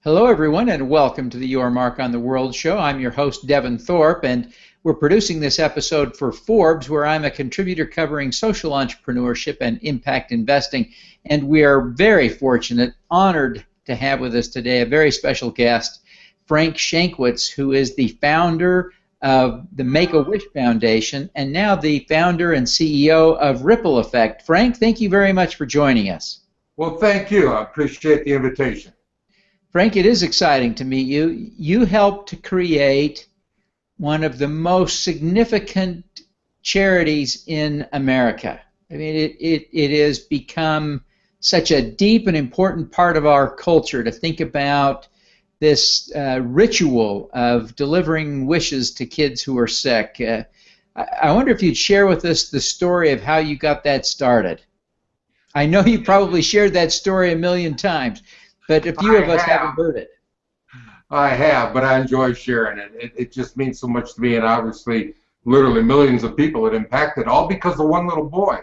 Hello, everyone, and welcome to the Your Mark on the World show. I'm your host, Devin Thorpe, and we're producing this episode for Forbes, where I'm a contributor covering social entrepreneurship and impact investing. And we are very fortunate, honored to have with us today a very special guest, Frank Shankwitz, who is the founder of the Make-A-Wish Foundation and now the founder and CEO of Ripple Effect. Frank, thank you very much for joining us. Well, thank you. I appreciate the invitation. Frank, it is exciting to meet you. You helped to create one of the most significant charities in America. I mean, it has become such a deep and important part of our culture to think about this ritual of delivering wishes to kids who are sick. I wonder if you'd share with us the story of how you got that started. I know you probably shared that story a million times, but a few of us haven't heard it. I have, but I enjoy sharing it. It just means so much to me, and obviously, literally millions of people it impacted, all because of one little boy.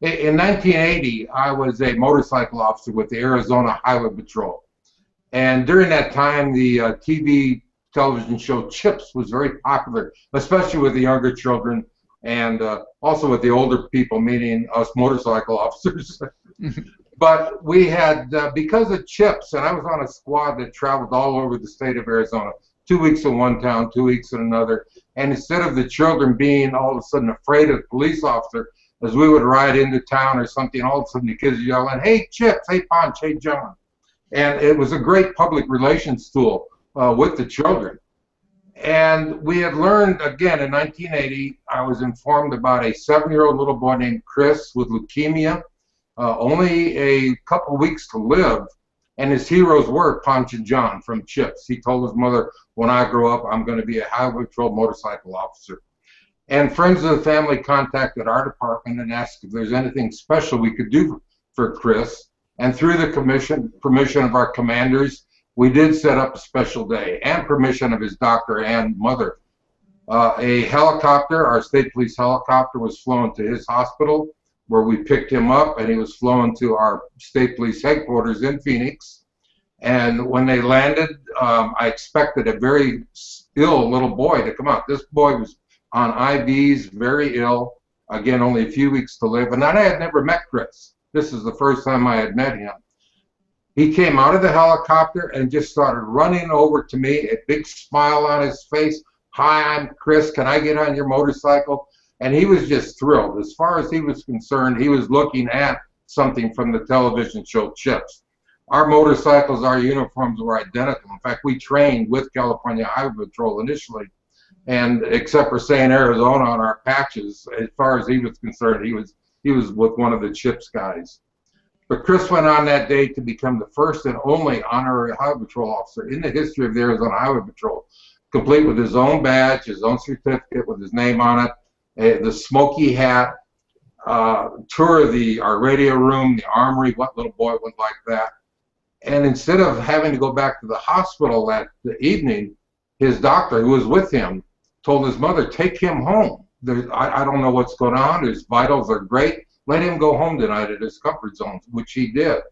In 1980, I was a motorcycle officer with the Arizona Highway Patrol. And during that time, the television show Chips was very popular, especially with the younger children and also with the older people, meaning us motorcycle officers. But we had, because of Chips, and I was on a squad that traveled all over the state of Arizona, 2 weeks in one town, 2 weeks in another, and instead of the children being all of a sudden afraid of the police officer, as we would ride into town or something, all of a sudden the kids are yelling, "Hey, Chips, hey, Ponch, hey, John." And it was a great public relations tool with the children. And we had learned, again, in 1980, I was informed about a 7-year-old little boy named Chris with leukemia, only a couple weeks to live, and his heroes were Ponch and John from Chips. He told his mother, "When I grow up, I'm going to be a highway patrol motorcycle officer." And friends of the family contacted our department and asked if there's anything special we could do for Chris. And through the permission of our commanders, we did set up a special day, and permission of his doctor and mother. A helicopter, our state police helicopter, was flown to his hospital, where we picked him up, and he was flown to our state police headquarters in Phoenix. And when they landed, I expected a very ill little boy to come out. This boy was on IVs, very ill, again, only a few weeks to live. And I had never met Chris. This is the first time I had met him. He came out of the helicopter and just started running over to me, a big smile on his face. "Hi, I'm Chris. Can I get on your motorcycle?" And he was just thrilled. As far as he was concerned, he was looking at something from the television show Chips. Our motorcycles, our uniforms were identical. In fact, we trained with California Highway Patrol initially, and except for saying Arizona on our patches, as far as he was concerned, he was with one of the Chips guys. But Chris went on that day to become the first and only honorary Highway Patrol officer in the history of the Arizona Highway Patrol, complete with his own badge, his own certificate with his name on it, the smoky hat, tour of our radio room, the armory. What little boy would like that? And instead of having to go back to the hospital that evening, his doctor, who was with him, told his mother, "Take him home. I don't know what's going on. His vitals are great. Let him go home tonight at his comfort zone," which he did.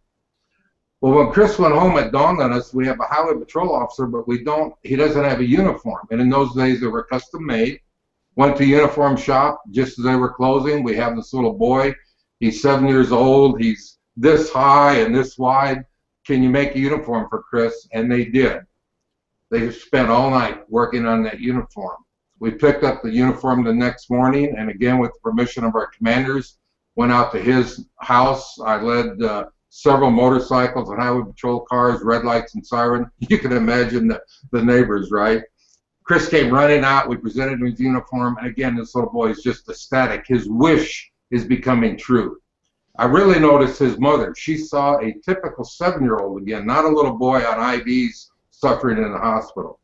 Well, when Chris went home, it dawned on us we have a highway patrol officer, but he doesn't have a uniform. And in those days, they were custom made. Went to uniform shop just as they were closing. We have this little boy. He's 7 years old. He's this high and this wide. "Can you make a uniform for Chris?" And they did. They spent all night working on that uniform. We picked up the uniform the next morning, and again, with the permission of our commanders, went out to his house. I led several motorcycles and highway patrol cars, red lights and siren. You can imagine the neighbors, right? Chris came running out. We presented him his uniform, and again, this little boy is just ecstatic. His wish is becoming true. I really noticed his mother. She saw a typical 7-year-old again, not a little boy on IVs suffering in the hospital.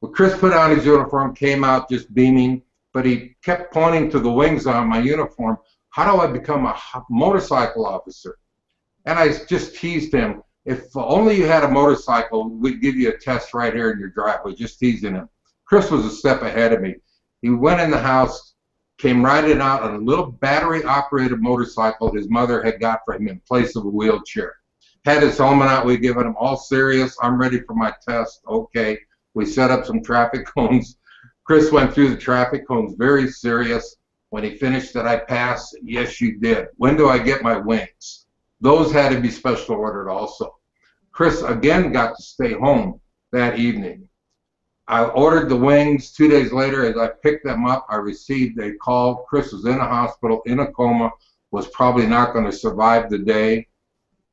Well, Chris put on his uniform, came out just beaming, but he kept pointing to the wings on my uniform. "How do I become a motorcycle officer?" And I just teased him, "If only you had a motorcycle, we'd give you a test right here in your driveway," just teasing him. Chris was a step ahead of me. He went in the house, came riding out on a little battery-operated motorcycle his mother had got for him in place of a wheelchair. Had his helmet out. We given him all serious. I'm ready for my test. Okay. We set up some traffic cones. Chris went through the traffic cones, very serious. When he finished, did I pass? Yes, you did. When do I get my wings? Those had to be special ordered also. Chris again got to stay home that evening. I ordered the wings. 2 days later, as I picked them up, I received a call. Chris was in a hospital, in a coma, was probably not going to survive the day.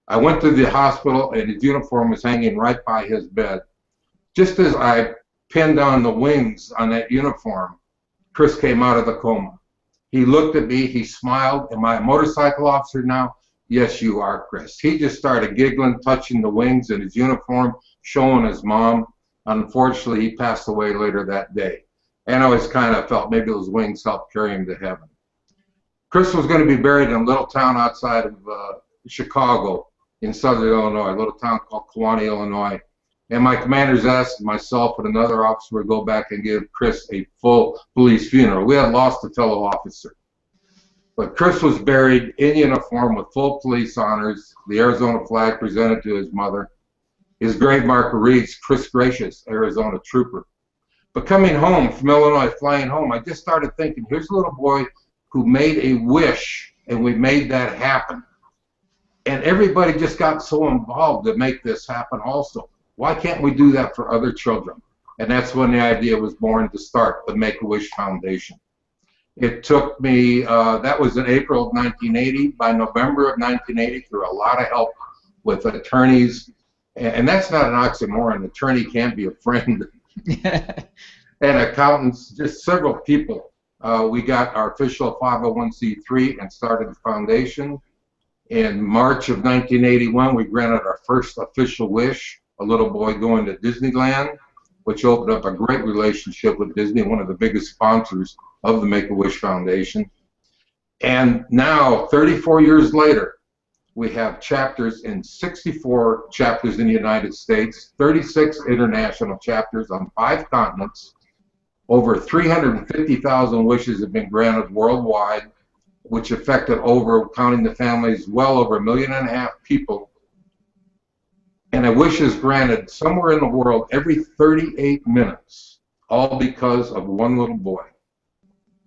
I went to the hospital, and his uniform was hanging right by his bed. Just as I pinned on the wings on that uniform, Chris came out of the coma. He looked at me, he smiled. Am I a motorcycle officer now? Yes, you are, Chris. He just started giggling, touching the wings in his uniform, showing his mom. Unfortunately, he passed away later that day. And I always kind of felt maybe those wings helped carry him to heaven. Chris was going to be buried in a little town outside of Chicago in southern Illinois, a little town called Kewanee, Illinois. And my commanders asked myself and another officer to go back and give Chris a full police funeral. We had lost a fellow officer. But Chris was buried in uniform with full police honors, the Arizona flag presented to his mother. His grave marker reads, Chris Greicius, Arizona trooper. But coming home from Illinois, flying home, I just started thinking, here's a little boy who made a wish, and we made that happen. And everybody just got so involved to make this happen also. Why can't we do that for other children? And that's when the idea was born to start the Make-A-Wish Foundation. It took me, that was in April of 1980. By November of 1980, through a lot of help with attorneys, and that's not an oxymoron, an attorney can't be a friend, and accountants, just several people. We got our official 501c3 and started the foundation. In March of 1981, we granted our first official wish, a little boy going to Disneyland, which opened up a great relationship with Disney, one of the biggest sponsors of the Make-A-Wish Foundation. And now, 34 years later, we have chapters in 64 chapters in the United States, 36 international chapters on 5 continents. Over 350,000 wishes have been granted worldwide, which affected over, counting the families, well over 1.5 million people. And a wish is granted somewhere in the world every 38 minutes, all because of one little boy.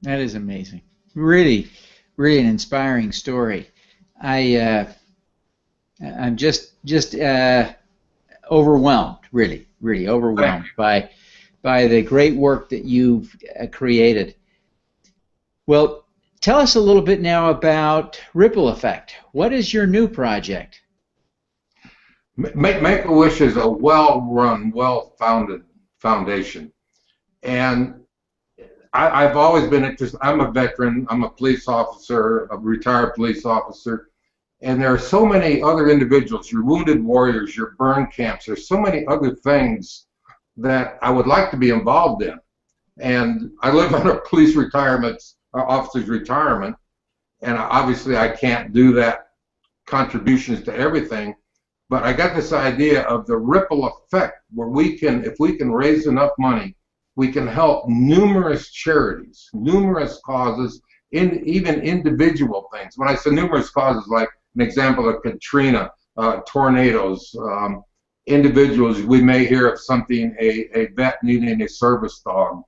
That is amazing. Really, really an inspiring story. I'm just overwhelmed, really, really overwhelmed by the great work that you've created. Well, tell us a little bit now about Ripple Effect. What is your new project? Make-A-Wish is a well-run, well-founded foundation. And I've always been interested. I'm a veteran. I'm a police officer, a retired police officer. And there are so many other individuals, your wounded warriors, your burn camps. There's so many other things that I would like to be involved in. And I live on a police retirement, officer's retirement, and obviously I can't do that contributions to everything. But I got this idea of the ripple effect where we can, if we can raise enough money, we can help numerous charities, numerous causes, even individual things. When I say numerous causes, like an example of Katrina, tornadoes, individuals, we may hear of something, a vet needing a service dog,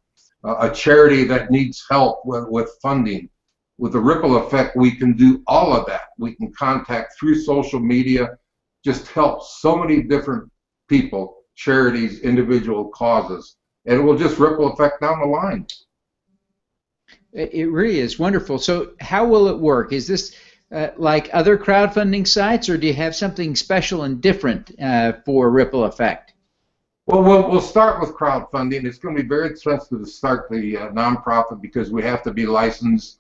a charity that needs help with funding. With the ripple effect, we can do all of that. We can contact through social media, just help so many different people, charities, individual causes, and it will just ripple effect down the line. It really is wonderful. So how will it work? Is this like other crowdfunding sites, or do you have something special and different for Ripple Effect? Well, we'll start with crowdfunding. It's going to be very expensive to start the nonprofit because we have to be licensed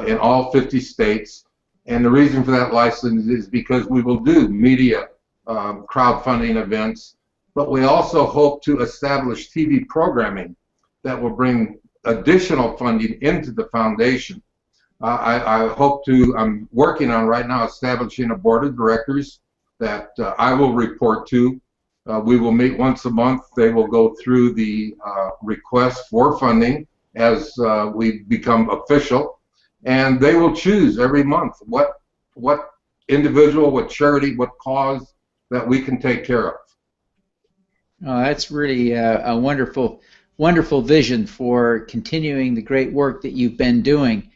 in all 50 states. And the reason for that license is because we will do media crowdfunding events, but we also hope to establish TV programming that will bring additional funding into the foundation. I hope to, I'm working on right now establishing a board of directors that I will report to. We will meet once a month. They will go through the request for funding as we become official, and they will choose every month what individual, what charity, what cause that we can take care of. Oh, that's really a wonderful, wonderful vision for continuing the great work that you've been doing.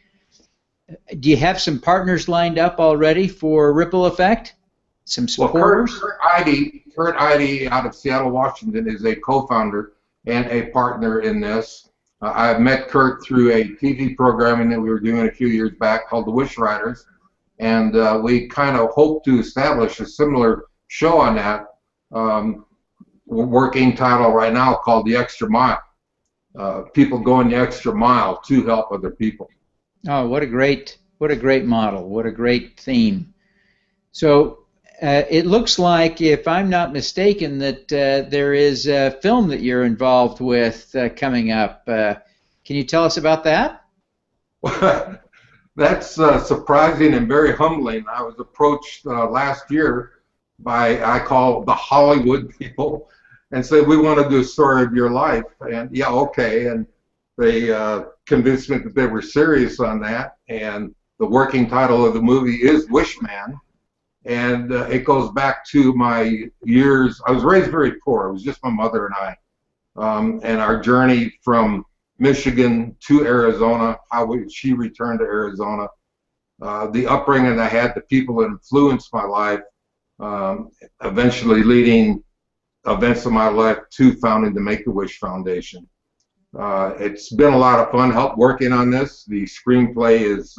Do you have some partners lined up already for Ripple Effect? Some supporters? Well, Kurt Eide out of Seattle, Washington, is a co-founder and a partner in this. I've met Kurt through a TV programming that we were doing a few years back called The Wish Riders, and we kind of hope to establish a similar show on that. Working title right now called The Extra Mile. People going the extra mile to help other people. Oh, what a great model! What a great theme. So it looks like, if I'm not mistaken, that there is a film that you're involved with coming up. Can you tell us about that? That's surprising and very humbling. I was approached last year by, I call the Hollywood people, and said, we want to do a story of your life. And yeah, okay. And they convinced me that they were serious on that. And the working title of the movie is Wishman. And it goes back to my years. I was raised very poor. It was just my mother and I. And our journey from Michigan to Arizona, she returned to Arizona. The upbringing I had, the people that influenced my life, eventually leading events of my life to founding the Make-A-Wish Foundation. It's been a lot of fun working on this. The screenplay is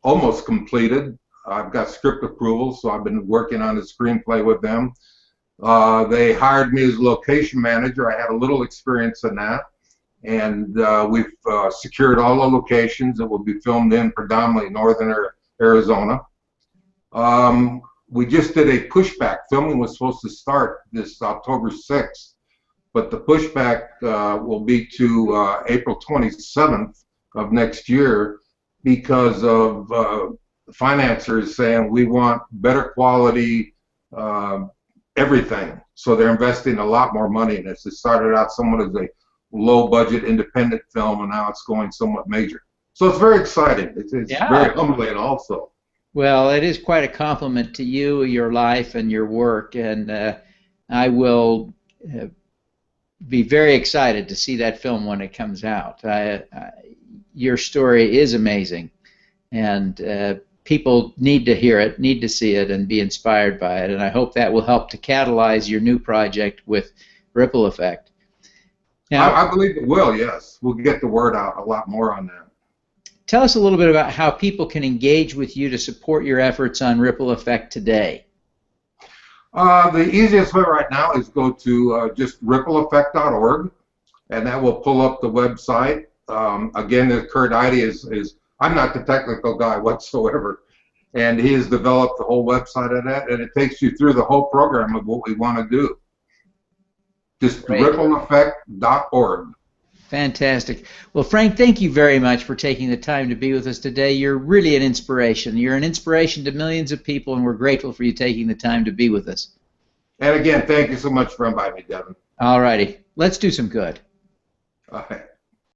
almost completed. I've got script approval, so I've been working on the screenplay with them. They hired me as location manager. I had a little experience in that. And we've secured all the locations that will be filmed in predominantly northern Arizona. We just did a pushback. Filming was supposed to start this October 6th, but the pushback will be to April 27th of next year because of financiers saying we want better quality everything. So they're investing a lot more money in this. It started out somewhat as a low-budget independent film, and now it's going somewhat major. So it's very exciting. It's yeah. Very humbling also. Well, it is quite a compliment to you, your life, and your work, and I will be very excited to see that film when it comes out. Your story is amazing, and people need to hear it, need to see it, and be inspired by it, and I hope that will help to catalyze your new project with Ripple Effect. Now, I believe it will, yes. We'll get the word out a lot more on that. Tell us a little bit about how people can engage with you to support your efforts on Ripple Effect today. The easiest way right now is go to just rippleeffect.org, and that will pull up the website. Again, the Kurt Eide is I'm not the technical guy whatsoever, and he has developed the whole website of that, and it takes you through the whole program of what we want to do. Just rippleeffect.org. Fantastic. Well, Frank, thank you very much for taking the time to be with us today. You're really an inspiration. You're an inspiration to millions of people, and we're grateful for you taking the time to be with us. And again, thank you so much for inviting me, Devin. All righty. Let's do some good. All right.